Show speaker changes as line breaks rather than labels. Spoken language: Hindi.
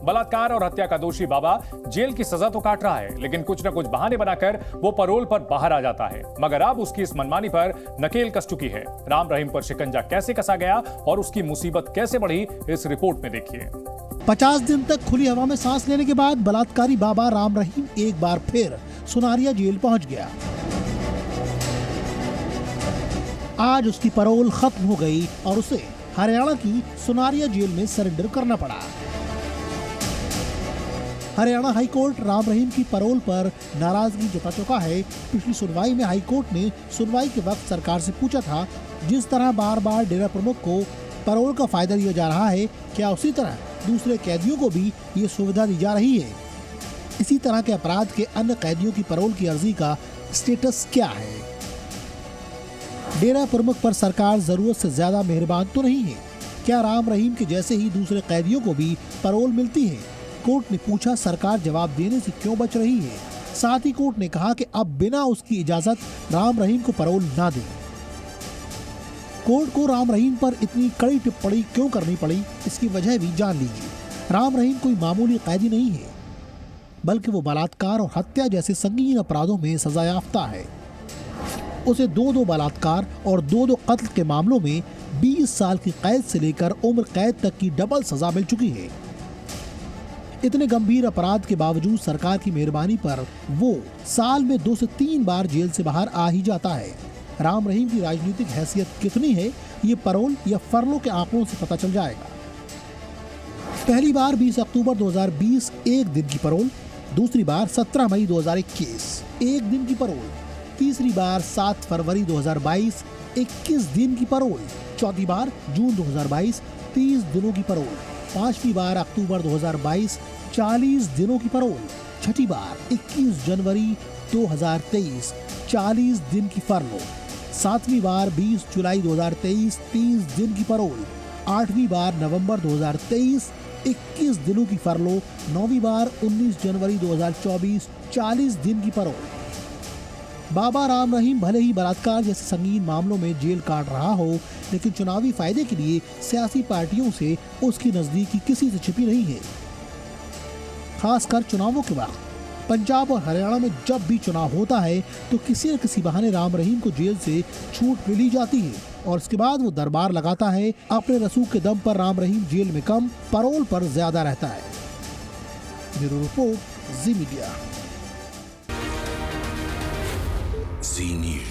बलात्कार और हत्या का दोषी बाबा जेल की सजा तो काट रहा है, लेकिन कुछ न कुछ बहाने बनाकर वो पैरोल पर बाहर आ जाता है। मगर अब उसकी इस मनमानी पर नकेल कस चुकी है। राम रहीम पर शिकंजा कैसे कसा गया और उसकी मुसीबत कैसे बढ़ी, इस रिपोर्ट में देखिए।
50 दिन तक खुली हवा में सांस लेने के बाद बलात्कारी बाबा राम रहीम एक बार फिर सुनारिया जेल पहुंच गया। आज उसकी पैरोल खत्म हो गई और उसे हरियाणा की सुनारिया जेल में सरेंडर करना पड़ा। हरियाणा हाईकोर्ट राम रहीम की पैरोल पर नाराजगी जता चुका है। पिछली सुनवाई में हाईकोर्ट ने सुनवाई के वक्त सरकार से पूछा था, जिस तरह बार बार डेरा प्रमुख को पैरोल का फायदा दिया जा रहा है, क्या उसी तरह दूसरे कैदियों को भी ये सुविधा दी जा रही है? इसी तरह के अपराध के अन्य कैदियों की पैरोल की अर्जी का स्टेटस क्या है? डेरा प्रमुख पर सरकार जरूरत से ज्यादा मेहरबान तो नहीं है? क्या राम रहीम के जैसे ही दूसरे कैदियों को भी पैरोल मिलती है? कोर्ट ने पूछा, सरकार जवाब देने से क्यों बच रही है? साथ ही कोर्ट ने कहा कि अब बिना उसकी इजाजत राम रहीम को पैरोल ना दें। कोर्ट को राम रहीम पर इतनी कड़ी टिप्पणी क्यों करनी पड़ी, इसकी वजह भी जान लीजिए। राम रहीम कोई मामूली कैदी नहीं है, बल्कि वो बलात्कार और हत्या जैसे संगीन अपराधों में सजायाफ्ता है। उसे 2 बलात्कार और 2 कत्ल के मामलों में 20 साल की कैद से लेकर उम्र कैद तक की डबल सजा मिल चुकी है। इतने गंभीर अपराध के बावजूद सरकार की मेहरबानी पर वो साल में 2 से 3 बार जेल से बाहर आ ही जाता है। राम रहीम की राजनीतिक हैसियत कितनी है, ये पैरोल या फरलो के आंकड़ों से पता चल जाएगा। पहली बार 20 अक्टूबर 2020 एक दिन की पैरोल, दूसरी बार 17 मई 2021 एक दिन की पैरोल, तीसरी बार 7 फरवरी 2022 21 दिन की पैरोल, चौथी बार जून 2022 30 दिनों की पैरोल, पांचवी बार अक्टूबर 2022 40 दिनों की पैरोल, छठी बार 21 जनवरी 2023 40 दिन की फरलो, सातवीं बार 20 जुलाई 2023 30 दिन की पैरोल, आठवीं बार नवंबर 2023 21 दिनों की फरलो, नौवीं बार 19 जनवरी 2024 40 दिन की पैरोल। बाबा राम रहीम भले ही बलात्कार जैसे संगीन मामलों में जेल काट रहा हो, लेकिन चुनावी फायदे के लिए सियासी पार्टियों से उसकी नजदीकी किसी से छिपी नहीं है। खासकर चुनावों के वक्त पंजाब और हरियाणा में जब भी चुनाव होता है तो किसी न किसी बहाने राम रहीम को जेल से छूट मिली जाती है और उसके बाद वो दरबार लगाता है। अपने रसूख के दम पर राम रहीम जेल में कम, पैरोल पर ज्यादा रहता है। ब्यूरो रिपोर्ट, जी मीडिया।
जी न्यूज़।